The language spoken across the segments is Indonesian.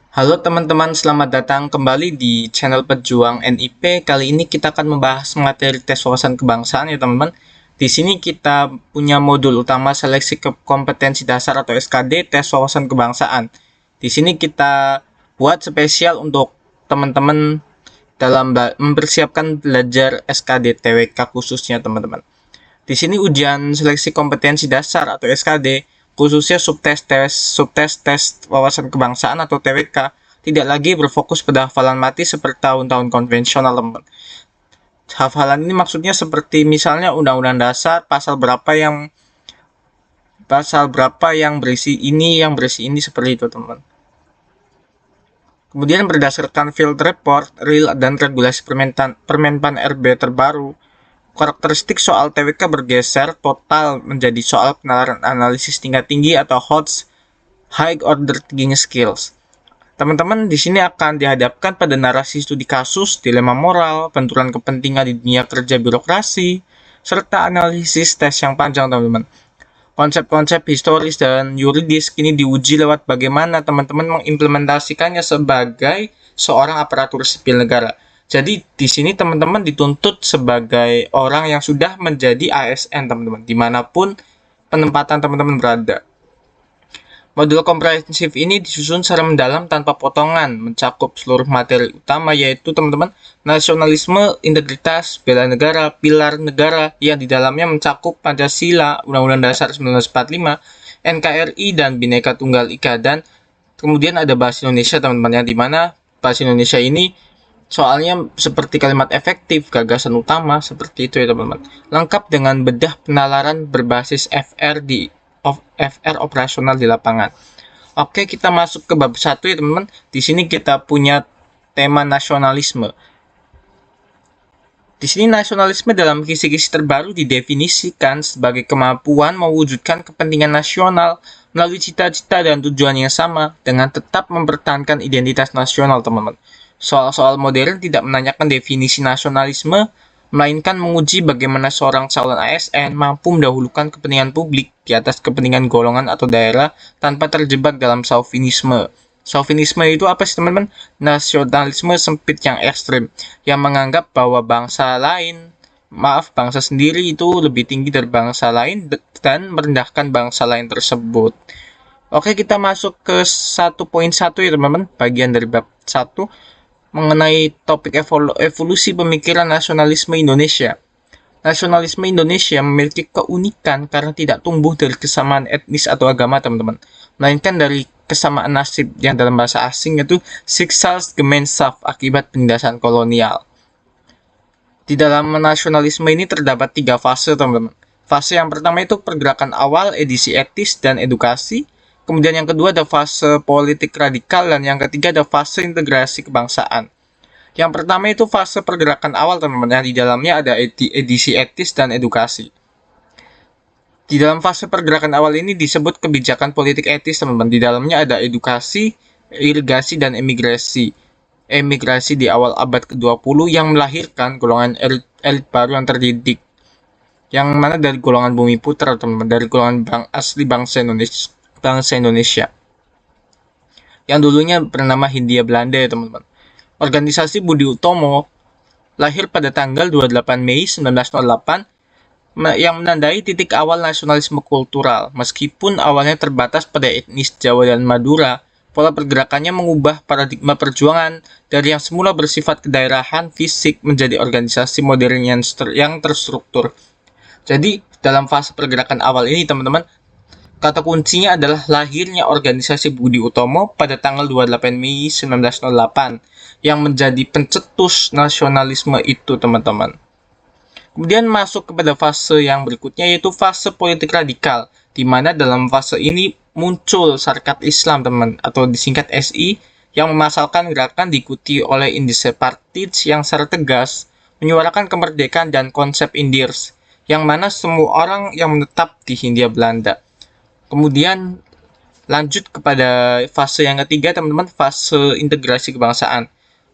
Halo teman-teman, selamat datang kembali di channel Pejuang NIP. Kali ini kita akan membahas materi tes wawasan kebangsaan ya teman-teman. Di sini kita punya modul utama seleksi kompetensi dasar atau SKD tes wawasan kebangsaan. Di sini kita buat spesial untuk teman-teman dalam mempersiapkan belajar SKD TWK khususnya teman-teman. Di sini ujian seleksi kompetensi dasar atau SKD, khususnya subtes tes wawasan kebangsaan atau TWK, tidak lagi berfokus pada hafalan mati seperti tahun-tahun konvensional, teman. Hafalan ini maksudnya seperti misalnya undang-undang dasar, pasal berapa yang berisi ini, seperti itu, teman. Kemudian berdasarkan field report, real dan regulasi Permenpan RB terbaru, karakteristik soal TWK bergeser total menjadi soal penalaran analisis tingkat tinggi atau HOTS, High Order Thinking Skills. Teman-teman di sini akan dihadapkan pada narasi studi kasus, dilema moral, benturan kepentingan di dunia kerja birokrasi, serta analisis tes yang panjang, teman-teman. Konsep-konsep historis dan yuridis kini diuji lewat bagaimana teman-teman mengimplementasikannya sebagai seorang aparatur sipil negara. Jadi di sini teman-teman dituntut sebagai orang yang sudah menjadi ASN, teman-teman, dimanapun penempatan teman-teman berada. Modul komprehensif ini disusun secara mendalam tanpa potongan, mencakup seluruh materi utama yaitu teman-teman nasionalisme, integritas, bela negara, pilar negara yang di dalamnya mencakup Pancasila, Undang-Undang Dasar 1945, NKRI dan Bhinneka Tunggal Ika, dan kemudian ada bahasa Indonesia teman-teman, yang dimana bahasa Indonesia ini soalnya seperti kalimat efektif, gagasan utama, seperti itu ya teman-teman. Lengkap dengan bedah penalaran berbasis FR operasional di lapangan. Oke, kita masuk ke bab 1 ya teman-teman. Di sini kita punya tema nasionalisme. Di sini nasionalisme dalam kisi-kisi terbaru didefinisikan sebagai kemampuan mewujudkan kepentingan nasional melalui cita-cita dan tujuan yang sama dengan tetap mempertahankan identitas nasional, teman-teman. Soal-soal modern tidak menanyakan definisi nasionalisme, melainkan menguji bagaimana seorang calon ASN mampu mendahulukan kepentingan publik di atas kepentingan golongan atau daerah tanpa terjebak dalam chauvinisme. Chauvinisme itu apa sih teman-teman? Nasionalisme sempit yang ekstrim, yang menganggap bahwa bangsa sendiri itu lebih tinggi dari bangsa lain dan merendahkan bangsa lain tersebut. Oke, kita masuk ke 1.1 ya teman-teman, bagian dari bab 1 mengenai topik evolusi pemikiran nasionalisme Indonesia. Nasionalisme Indonesia memiliki keunikan karena tidak tumbuh dari kesamaan etnis atau agama, teman-teman, melainkan dari kesamaan nasib yang dalam bahasa asing yaitu Schicksalsgemeinschaft akibat penindasan kolonial. Di dalam nasionalisme ini terdapat 3 fase, teman-teman. Fase yang pertama itu pergerakan awal, edisi etis, dan edukasi. Kemudian yang kedua ada fase politik radikal, dan yang ketiga ada fase integrasi kebangsaan. Yang pertama itu fase pergerakan awal, teman-teman. Di dalamnya ada edisi etis dan edukasi. Di dalam fase pergerakan awal ini disebut kebijakan politik etis, teman-teman. Di dalamnya ada edukasi, irigasi, dan emigrasi. Emigrasi di awal abad ke-20 yang melahirkan golongan elit baru yang terdidik. Yang mana dari golongan bumi putra, teman-teman. Dari golongan asli bangsa Indonesia. Yang dulunya bernama Hindia Belanda ya teman-teman. Organisasi Budi Utomo lahir pada tanggal 28 Mei 1908 yang menandai titik awal nasionalisme kultural. Meskipun awalnya terbatas pada etnis Jawa dan Madura, pola pergerakannya mengubah paradigma perjuangan dari yang semula bersifat kedaerahan fisik menjadi organisasi modern yang terstruktur. Jadi, dalam fase pergerakan awal ini, teman-teman, kata kuncinya adalah lahirnya organisasi Budi Utomo pada tanggal 28 Mei 1908 yang menjadi pencetus nasionalisme itu, teman-teman. Kemudian masuk kepada fase yang berikutnya yaitu fase politik radikal, di mana dalam fase ini muncul Sarekat Islam, teman, atau disingkat SI, yang memasalkan gerakan diikuti oleh Independentis yang secara tegas menyuarakan kemerdekaan dan konsep Indirs, yang mana semua orang yang menetap di Hindia Belanda. Kemudian lanjut kepada fase yang ketiga, teman-teman, fase integrasi kebangsaan,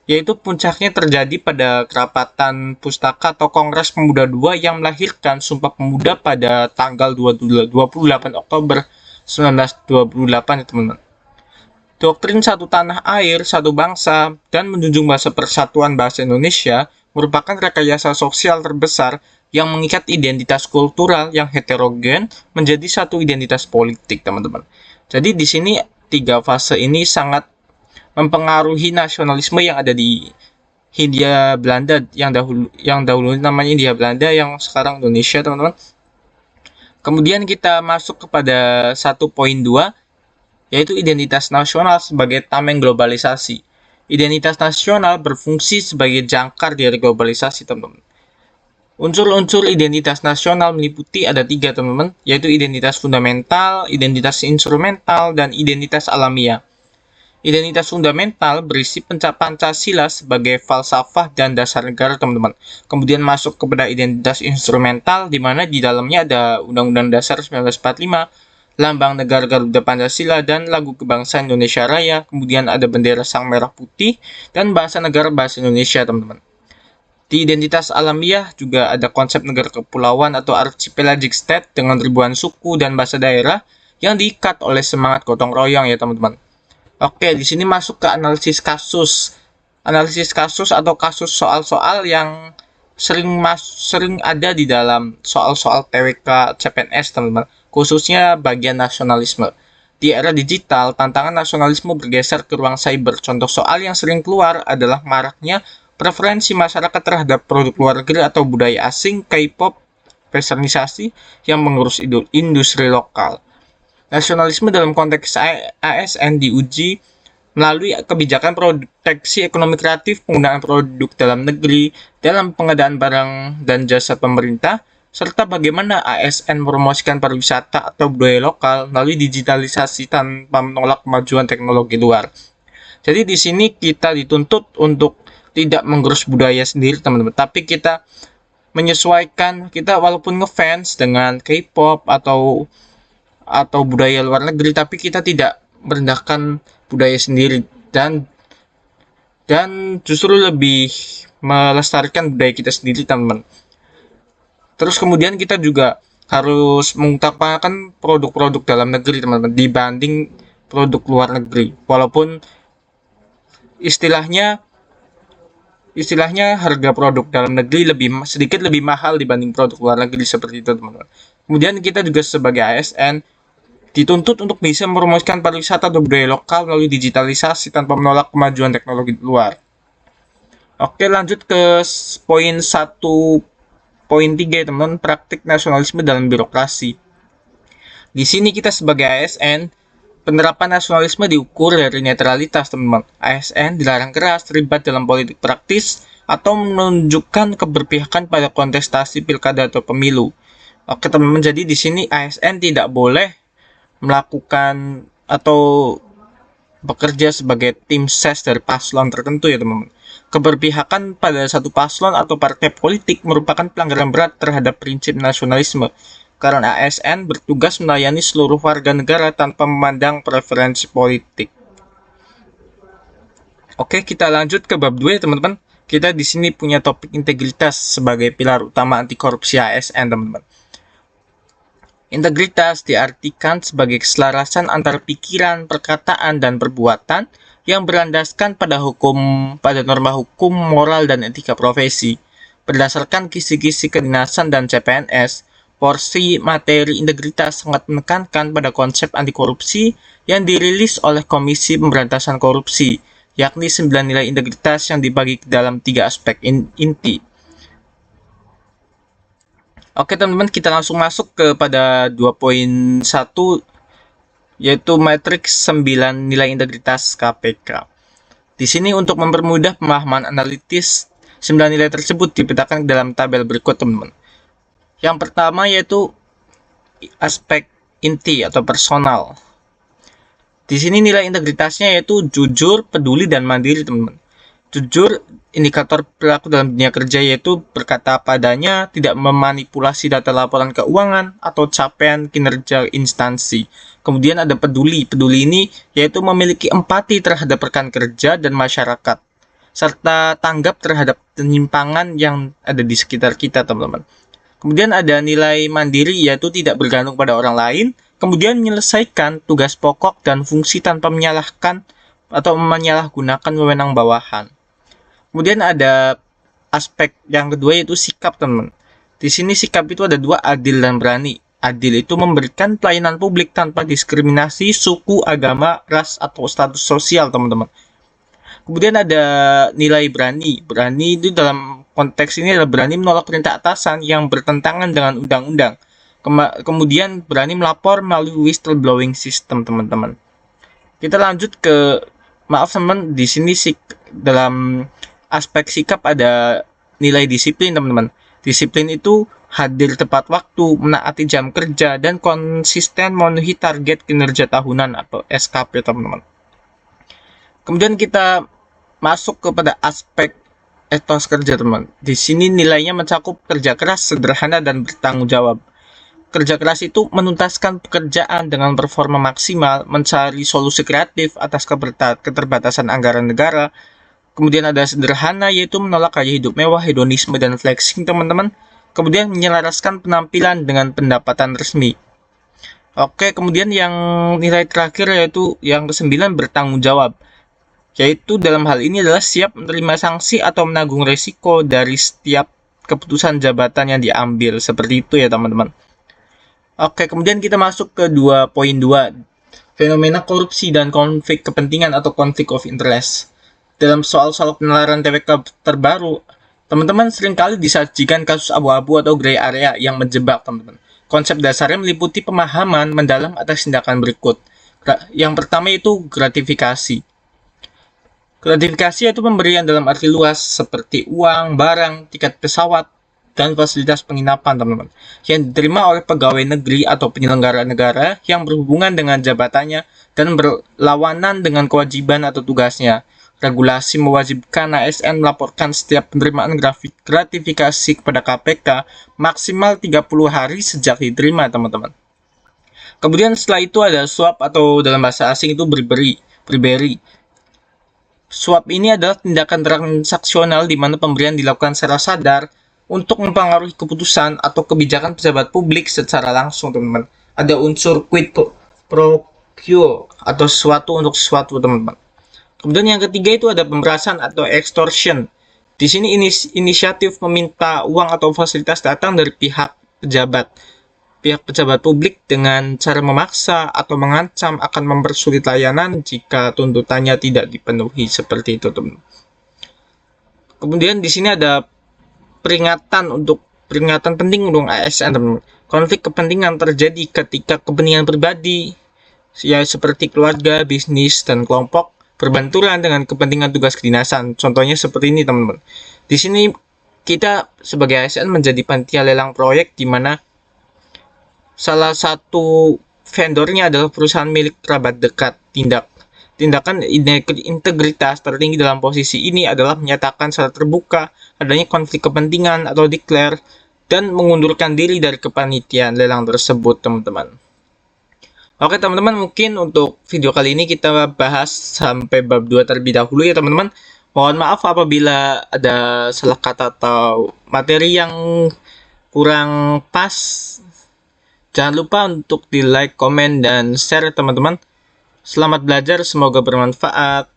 yaitu puncaknya terjadi pada kerapatan pustaka atau Kongres Pemuda II yang melahirkan Sumpah Pemuda pada tanggal 28 Oktober 1928 ya teman-teman. Doktrin satu tanah air, satu bangsa, dan menjunjung bahasa persatuan bahasa Indonesia merupakan rekayasa sosial terbesar yang mengikat identitas kultural yang heterogen menjadi satu identitas politik, teman-teman. Jadi di sini tiga fase ini sangat mempengaruhi nasionalisme yang ada di Hindia Belanda, yang dahulu namanya Hindia Belanda, yang sekarang Indonesia, teman-teman. Kemudian kita masuk kepada 1.2, yaitu identitas nasional sebagai tameng globalisasi. Identitas nasional berfungsi sebagai jangkar dari globalisasi, teman-teman. Unsur-unsur identitas nasional meliputi ada 3, teman-teman, yaitu identitas fundamental, identitas instrumental, dan identitas alamiah. Identitas fundamental berisi pencapaian Pancasila sebagai falsafah dan dasar negara, teman-teman. Kemudian masuk kepada identitas instrumental, di mana di dalamnya ada Undang-Undang Dasar 1945, Lambang Negara Garuda Pancasila, dan Lagu Kebangsaan Indonesia Raya. Kemudian ada bendera Sang Merah Putih, dan bahasa negara bahasa Indonesia, teman-teman. Di identitas alamiah juga ada konsep negara kepulauan atau archipelagic state dengan ribuan suku dan bahasa daerah yang diikat oleh semangat gotong royong, ya teman-teman. Oke, di sini masuk ke analisis kasus. Analisis kasus atau kasus soal-soal yang sering ada di dalam soal-soal TWK CPNS, teman-teman. Khususnya bagian nasionalisme. Di era digital, tantangan nasionalisme bergeser ke ruang cyber. Contoh soal yang sering keluar adalah maraknya preferensi masyarakat terhadap produk luar negeri atau budaya asing, K-pop, westernisasi yang mengurus industri lokal. Nasionalisme dalam konteks ASN diuji melalui kebijakan proteksi ekonomi kreatif, penggunaan produk dalam negeri, dalam pengadaan barang dan jasa pemerintah, serta bagaimana ASN mempromosikan pariwisata atau budaya lokal melalui digitalisasi tanpa menolak kemajuan teknologi luar. Jadi di sini kita dituntut untuk tidak menggerus budaya sendiri, teman-teman, tapi kita menyesuaikan, kita walaupun ngefans dengan K-pop atau budaya luar negeri, tapi kita tidak merendahkan budaya sendiri dan justru lebih melestarikan budaya kita sendiri, teman-teman. Terus kemudian kita juga harus mengutamakan produk-produk dalam negeri, teman-teman, dibanding produk luar negeri. Walaupun istilahnya harga produk dalam negeri sedikit lebih mahal dibanding produk luar negeri, seperti itu, teman-teman. Kemudian kita juga sebagai ASN dituntut untuk bisa mempromosikan pariwisata atau budaya lokal melalui digitalisasi tanpa menolak kemajuan teknologi luar. Oke, lanjut ke poin 1.3, teman-teman, praktik nasionalisme dalam birokrasi. Di sini kita sebagai ASN, penerapan nasionalisme diukur dari netralitas, teman-teman. ASN dilarang keras terlibat dalam politik praktis atau menunjukkan keberpihakan pada kontestasi pilkada atau pemilu. Oke, teman-teman, jadi di sini ASN tidak boleh melakukan atau bekerja sebagai tim ses dari paslon tertentu, ya teman-teman. Keberpihakan pada satu paslon atau partai politik merupakan pelanggaran berat terhadap prinsip nasionalisme, karena ASN bertugas melayani seluruh warga negara tanpa memandang preferensi politik. Oke, kita lanjut ke bab 2, teman-teman. Kita di sini punya topik integritas sebagai pilar utama anti korupsi ASN, teman-teman. Integritas diartikan sebagai keselarasan antara pikiran, perkataan, dan perbuatan yang berlandaskan pada norma hukum, moral, dan etika profesi. Berdasarkan kisi-kisi kedinasan dan CPNS, porsi materi integritas sangat menekankan pada konsep anti korupsi yang dirilis oleh Komisi Pemberantasan Korupsi, yakni 9 nilai integritas yang dibagi ke dalam 3 aspek inti. Oke, teman-teman, kita langsung masuk kepada 2.1, yaitu matriks 9 nilai integritas KPK. Di sini untuk mempermudah pemahaman analitis, 9 nilai tersebut dipetakan dalam tabel berikut, teman-teman. Yang pertama yaitu aspek inti atau personal. Di sini nilai integritasnya yaitu jujur, peduli, dan mandiri, teman-teman. Jujur, indikator perilaku dalam dunia kerja, yaitu berkata padanya, tidak memanipulasi data laporan keuangan atau capaian kinerja instansi. Kemudian ada peduli. Peduli ini yaitu memiliki empati terhadap rekan kerja dan masyarakat, serta tanggap terhadap penyimpangan yang ada di sekitar kita, teman-teman. Kemudian ada nilai mandiri, yaitu tidak bergantung pada orang lain, Kemudian menyelesaikan tugas pokok dan fungsi tanpa menyalahkan atau menyalahgunakan wewenang bawahan. Kemudian ada aspek yang kedua yaitu sikap, teman. Di sini sikap itu ada dua, adil dan berani. Adil itu memberikan pelayanan publik tanpa diskriminasi suku, agama, ras, atau status sosial, teman-teman. Kemudian ada nilai berani. Berani itu dalam konteks ini adalah berani menolak perintah atasan yang bertentangan dengan undang-undang. Kemudian berani melapor melalui whistleblowing system, teman-teman. Kita lanjut ke, maaf teman, di sini dalam aspek sikap ada nilai disiplin, teman-teman. Disiplin itu hadir tepat waktu, menaati jam kerja, dan konsisten memenuhi target kinerja tahunan atau SKP, teman-teman. Kemudian kita masuk kepada aspek etos kerja, teman. Di sini nilainya mencakup kerja keras, sederhana, dan bertanggung jawab. Kerja keras itu menuntaskan pekerjaan dengan performa maksimal, mencari solusi kreatif atas keterbatasan anggaran negara. Kemudian ada sederhana, yaitu menolak gaya hidup mewah, hedonisme, dan flexing, teman-teman. Kemudian menyelaraskan penampilan dengan pendapatan resmi. Oke, kemudian yang nilai terakhir yaitu yang ke-9, bertanggung jawab. Yaitu dalam hal ini adalah siap menerima sanksi atau menanggung resiko dari setiap keputusan jabatan yang diambil. Seperti itu ya, teman-teman. Oke, kemudian kita masuk ke 2.2, fenomena korupsi dan konflik kepentingan atau conflict of interest. Dalam soal-soal penalaran TWK terbaru, teman-teman seringkali disajikan kasus abu-abu atau gray area yang menjebak, teman-teman. Konsep dasarnya meliputi pemahaman mendalam atas tindakan berikut. Yang pertama itu gratifikasi. Gratifikasi itu pemberian dalam arti luas seperti uang, barang, tiket pesawat, dan fasilitas penginapan, teman-teman, yang diterima oleh pegawai negeri atau penyelenggara negara yang berhubungan dengan jabatannya dan berlawanan dengan kewajiban atau tugasnya. Regulasi mewajibkan ASN melaporkan setiap penerimaan gratifikasi kepada KPK maksimal 30 hari sejak diterima, teman-teman. Kemudian setelah itu ada suap atau dalam bahasa asing itu bribery. Suap ini adalah tindakan transaksional di mana pemberian dilakukan secara sadar untuk mempengaruhi keputusan atau kebijakan pejabat publik secara langsung, teman-teman. Ada unsur quid pro quo atau sesuatu untuk sesuatu, teman-teman. Kemudian yang ketiga itu ada pemerasan atau extortion. Di sini inisiatif meminta uang atau fasilitas datang dari pihak pejabat publik dengan cara memaksa atau mengancam akan mempersulit layanan jika tuntutannya tidak dipenuhi, seperti itu, teman. Kemudian di sini ada peringatan penting untuk ASN, teman. Konflik kepentingan terjadi ketika kepentingan pribadi, ya seperti keluarga, bisnis, dan kelompok berbenturan dengan kepentingan tugas kedinasan. Contohnya seperti ini, teman-teman. Di sini kita sebagai ASN menjadi panitia lelang proyek di mana salah satu vendornya adalah perusahaan milik kerabat dekat. Tindakan integritas tertinggi dalam posisi ini adalah menyatakan secara terbuka adanya konflik kepentingan atau declare dan mengundurkan diri dari kepanitiaan lelang tersebut, teman-teman. Oke, teman-teman, mungkin untuk video kali ini kita bahas sampai bab 2 terlebih dahulu ya, teman-teman. Mohon maaf apabila ada salah kata atau materi yang kurang pas. Jangan lupa untuk di like, komen, dan share, teman-teman. Selamat belajar, semoga bermanfaat.